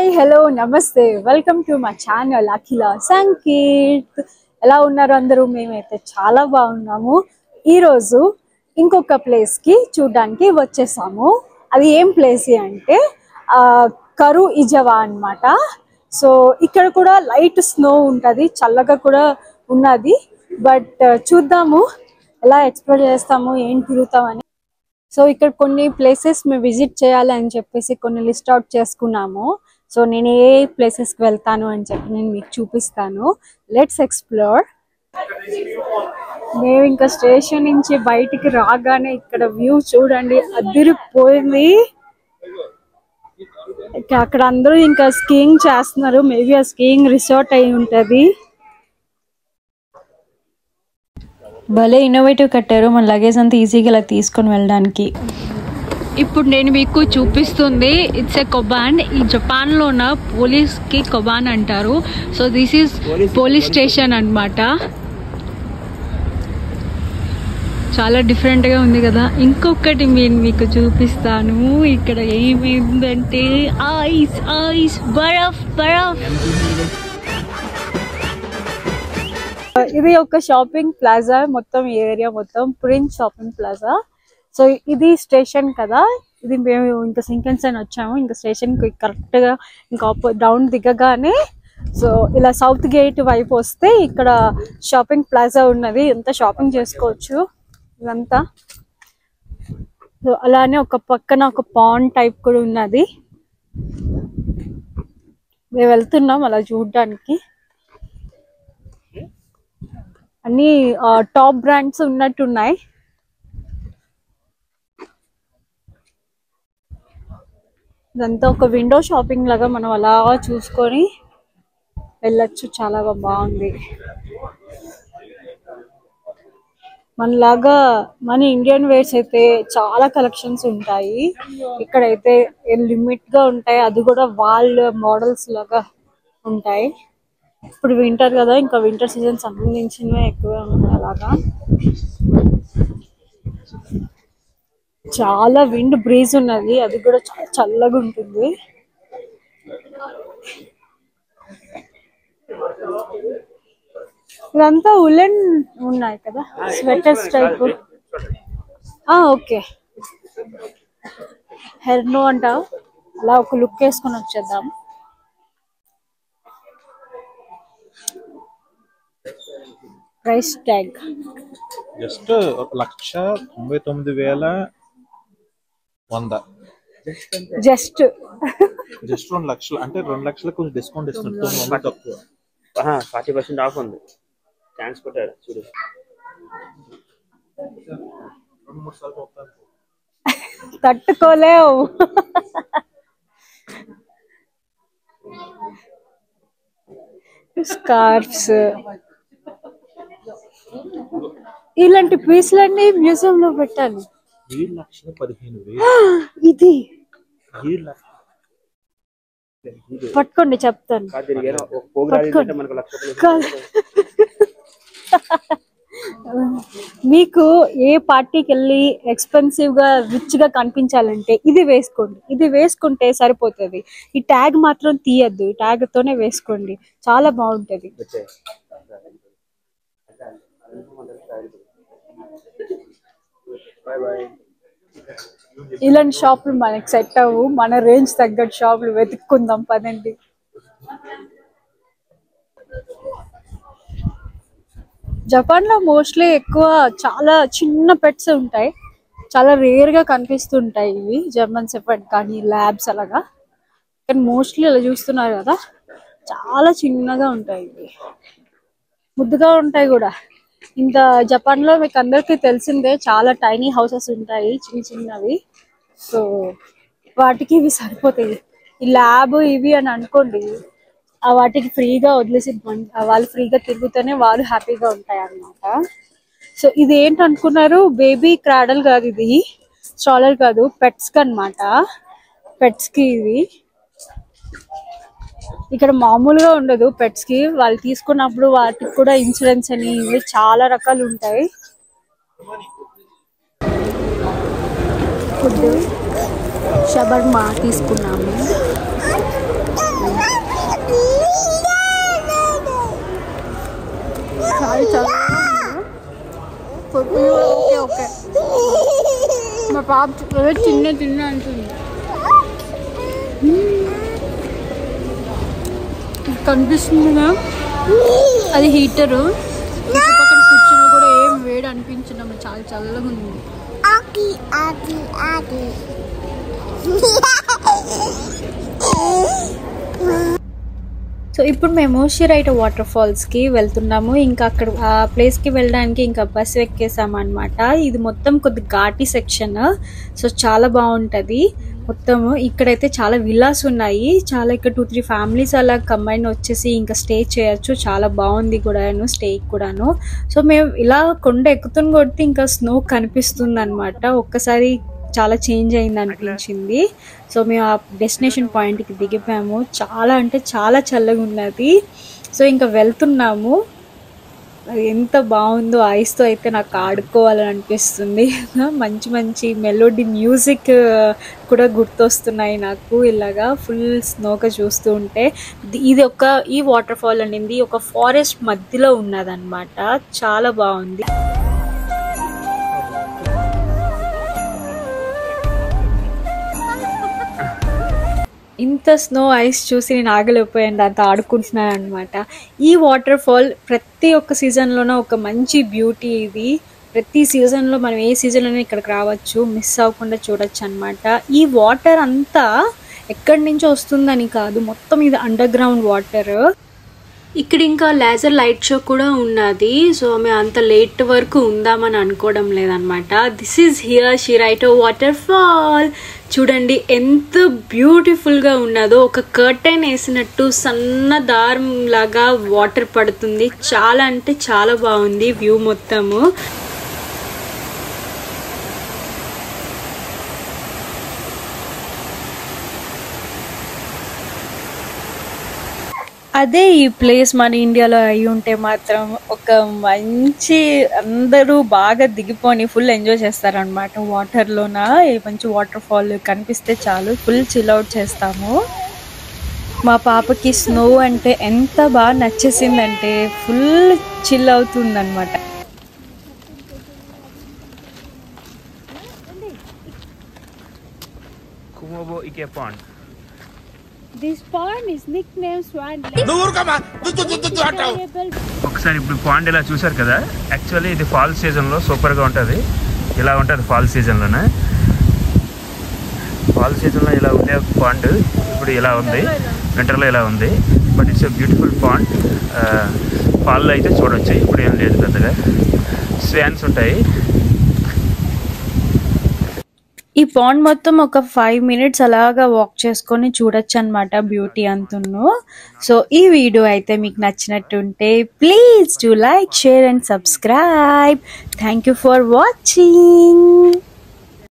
Hi hello నమస్తే welcome to my channel అఖిల సంకీర్త్. ఎలా ఉన్నారు అందరూ? మేమైతే చాలా బాగున్నాము. ఈరోజు ఇంకొక ప్లేస్కి చూడడానికి వచ్చేసాము. అది ఏం ప్లేస్ అంటే కరు ఇజవా అన్నమాట. సో ఇక్కడ కూడా లైట్ స్నో ఉంటుంది, చల్లగా కూడా ఉన్నది. బట్ చూద్దాము ఎలా ఎక్స్ప్లోర్ చేస్తాము, ఏం తిరుగుతామని. సో ఇక్కడ కొన్ని ప్లేసెస్ మేము విజిట్ చేయాలి అని చెప్పేసి కొన్ని లిస్ట్ అవుట్ చేసుకున్నాము. సో నేను ఏ ప్లేసెస్కి వెళ్తాను అని చెప్పి నేను మీకు చూపిస్తాను. Let's explore. మేము ఇంకా స్టేషన్ నుంచి బయటికి రాగానే ఇక్కడ వ్యూ చూడండి, అదిరిపోయింది. అక్కడ అందరూ ఇంకా స్కీయింగ్ చేస్తున్నారు. మేబీ ఆ స్కీయింగ్ రిసార్ట్ అయి ఉంటుంది. భలే ఇన్నోవేటివ్ కట్టారు. మన లగేజ్ అంతా ఈజీగా ఇలా తీసుకొని వెళ్ళడానికి. ఇప్పుడు నేను మీకు చూపిస్తుంది ఇట్స్ ఏ కొబాన్. ఈ జపాన్లో ఉన్న పోలీస్కి కొబాన్ అంటారు. So this is police station అన్నమాట. చాలా డిఫరెంట్గా ఉంది కదా. ఇంకొకటి నేను మీకు చూపిస్తాను. ఇక్కడ ఏమైందంటే ఐస్ ఐస్ బరఫ్ బరఫ్. ఇది ఒక షాపింగ్ ప్లాజా. మొత్తం ఈ ఏరియా మొత్తం ప్రిన్స్ షాపింగ్ ప్లాజా. సో ఇది స్టేషన్ కదా. ఇది మేము ఇంకా సింకెన్సన్ వచ్చాము. ఇంకా స్టేషన్కి కరెక్ట్గా ఇంకా డౌన్ దిగగానే సో ఇలా సౌత్ గేట్ వైపు వస్తే ఇక్కడ షాపింగ్ ప్లాజా ఉన్నది. ఎంత షాపింగ్ చేసుకోవచ్చు ఇదంతా. సో అలానే ఒక పక్కన ఒక పాండ్ టైప్ కూడా ఉన్నది. మేము వెళ్తున్నాం అలా చూడడానికి. అన్ని టాప్ బ్రాండ్స్ ఉన్నట్టున్నాయి. ఇదంతా ఒక విండో షాపింగ్ లాగా మనం అలా చూసుకొని వెళ్ళొచ్చు. చాలా బాగుంది. మనలాగా మన ఇండియన్ వేర్స్ అయితే చాలా కలెక్షన్స్ ఉంటాయి. ఇక్కడైతే లిమిట్ గా ఉంటాయి. అది కూడా వాళ్ళ మోడల్స్ లాగా ఉంటాయి. ఇప్పుడు వింటర్ కదా, ఇంకా వింటర్ సీజన్ సంబంధించినవే ఎక్కువ ఉంటాయి. అలాగా చాలా విండ్ బ్రీజ్ ఉన్నది. అది కూడా చాలా చల్లగా ఉంటుంది. ఇదంతా ఉలెన్ ఉన్నాయి కదా, స్వెటర్స్ టైప్. ఓకే, హెర్నో అంటావు. అలా ఒక లుక్ వేసుకొని వచ్చేద్దాం. Price tag just 1,99,100. జస్ట్ 2 లక్షలు అంటే 2 లక్షలకు కొంచెం డిస్కౌంట్ ఇస్తున్నారు. తక్కువ 40% ఆఫ్ ఉంది. ఛాన్స్ పెట్టారు చూడు. 2-3 సార్లు వస్తాను. తట్టుకోలేవు. స్కార్ఫ్స్, ఇలాంటి పీసులన్నీ మ్యూజియం లో పెట్టాలి. 7,15,000. ఇది పట్టుకోండి చెప్తాను. మీకు ఏ పార్టీకి వెళ్ళి ఎక్స్పెన్సివ్ గా రిచ్ గా కనిపించాలంటే ఇది వేసుకోండి. ఇది వేసుకుంటే సరిపోతుంది. ఈ ట్యాగ్ మాత్రం తీయద్దు. ఈ ట్యాగ్ తోనే వేసుకోండి, చాలా బాగుంటది. ఇలాంటి షాపులు మనకి సెట్ అవ్వు. మన రేంజ్ తగ్గట్టు షాపులు వెతుక్కుందాం పదండి. జపాన్ లో మోస్ట్లీ ఎక్కువ చాలా చిన్న పెట్స్ ఉంటాయి. చాలా రేర్ గా కనిపిస్తుంటాయి ఇవి, జర్మన్ షెపర్డ్ కానీ ల్యాబ్స్ అలాగా. కానీ మోస్ట్లీ అలా చూస్తున్నారు కదా, చాలా చిన్నగా ఉంటాయి. ఇవి ముద్దుగా ఉంటాయి కూడా. ఇంకా జపాన్ లో మీకు అందరికీ తెలిసిందే, చాలా టైనీ హౌసెస్ ఉంటాయి, చిన్న చిన్నవి. సో వాటికి ఇవి సరిపోతాయి. ఈ ల్యాబ్ ఇవి అని అనుకోండి, వాటికి ఫ్రీగా వదిలేసి వాళ్ళు ఫ్రీగా తిరుగుతూనే వాళ్ళు హ్యాపీగా ఉంటాయి అన్నమాట. సో ఇది ఏంటనుకున్నారు, బేబీ క్రాడల్ కాదు, ఇది స్ట్రాలర్ కాదు, పెట్స్ కి అనమాట. పెట్స్ కి ఇవి ఇక్కడ మామూలుగా ఉండదు. పెట్స్ కి వాళ్ళు తీసుకున్నప్పుడు వాటికి కూడా ఇన్సూరెన్స్ అని ఇవి చాలా రకాలు ఉంటాయి. ఫుడ్ షవర్మా తీసుకున్నాము. ఓకే మా పాప తిన్న అంటుంది. కనిపిస్తుందిగా అది హీటరు. పక్కన కూర్చున్నా కూడా ఏం వేడి అనిపించడం, చాలా చల్లగా ఉంది. సో ఇప్పుడు మేము షిరైటో వాటర్ ఫాల్స్కి వెళ్తున్నాము. ఇంకా అక్కడ ఆ ప్లేస్కి వెళ్ళడానికి ఇంకా బస్సు ఎక్కేసాము అనమాట. ఇది మొత్తం కొద్ది ఘాటి సెక్షన్. సో చాలా బాగుంటుంది మొత్తం. ఇక్కడైతే చాలా విల్లాస్ ఉన్నాయి. చాలా ఇక్కడ 2-3 ఫ్యామిలీస్ అలా కంబైన్ వచ్చేసి ఇంకా స్టే చేయొచ్చు. చాలా బాగుంది కూడాను స్టే కూడాను. సో మేము ఇలా కొండ ఎక్కుతున్న కొడితే ఇంకా స్నో కనిపిస్తుంది అనమాట. ఒక్కసారి చాలా చేంజ్ అయింది అనిపించింది. సో మేము ఆ డెస్టినేషన్ పాయింట్కి దిగిపోయాము. చాలా అంటే చాలా చల్లగా ఉన్నది. సో ఇంకా వెళ్తున్నాము. అది ఎంత బాగుందో ఐస్తో అయితే నాకు ఆడుకోవాలని అనిపిస్తుంది. మంచి మంచి మెలోడీ మ్యూజిక్ కూడా గుర్తొస్తున్నాయి నాకు ఇలాగా ఫుల్ స్నోగా చూస్తూ ఉంటే. ఈ వాటర్ ఫాల్ అనేది ఒక ఫారెస్ట్ మధ్యలో ఉన్నదన్నమాట. చాలా బాగుంది. ఇంత స్నో ఐస్ చూసి నేను ఆగలేకపోయాను. దాంతో ఆడుకుంటున్నాను అనమాట. ఈ వాటర్ ఫాల్ ప్రతి ఒక్క సీజన్లోనూ ఒక మంచి బ్యూటీ. ఇది ప్రతి సీజన్లో మనం ఏ సీజన్లోనే ఇక్కడికి రావచ్చు, మిస్ అవ్వకుండా చూడొచ్చు అనమాట. ఈ వాటర్ అంతా ఎక్కడి నుంచో వస్తుందని కాదు, మొత్తం ఇది అండర్ గ్రౌండ్ వాటర్. ఇక్కడ ఇంకా లేజర్ లైట్ షో కూడా ఉన్నది. సో మేము అంత లేట్ వరకు ఉందామని అనుకోవడం లేదనమాట. This is here Shiraito waterfall. చూడండి ఎంత బ్యూటిఫుల్గా ఉన్నదో. ఒక కర్టెన్ వేసినట్టు సన్న దారం లాగా వాటర్ పడుతుంది. చాలా అంటే చాలా బాగుంది వ్యూ మొత్తము. అదే ఈ ప్లేస్ మన ఇండియాలో అయి ఉంటే మాత్రం ఒక మంచి అందరూ బాగా దిగిపోని ఫుల్ ఎంజాయ్ చేస్తారనమాట. వాటర్లోన మంచి వాటర్ ఫాల్ కనిపిస్తే చాలు ఫుల్ చిల్ అవుట్ చేస్తాము. మా పాపకి స్నో అంటే ఎంత బాగా నచ్చేసిందంటే ఫుల్ చిల్ అవుతుందన్నమాట. This pond is nicknamed Swan Lake. ఒకసారి ఇప్పుడు పాండ్ ఇలా చూసారు కదా. యాక్చువల్లీ ఇది ఫాల్ సీజన్లో సూపర్గా ఉంటుంది. ఇలా ఉంటుంది ఫాల్ సీజన్లోనే. ఫాల్ సీజన్లో ఇలా ఉండే పాండ్ ఇప్పుడు ఇలా ఉంది, వింటర్లో ఇలా ఉంది. But it's a beautiful pond. ఫాల్లో అయితే చూడొచ్చు. ఇప్పుడు ఏం లేదు పెద్దగా. స్వాన్స్ ఉంటాయి. ఈ పాండ్ మొత్తం ఒక 5 minutes అలాగా వాక్ చేసుకొని చూడొచ్చు అనమాట బ్యూటీ అంతును. సో ఈ వీడియో అయితే మీకు నచ్చినట్టుంటే please do like, share and subscribe. Thank you for watching.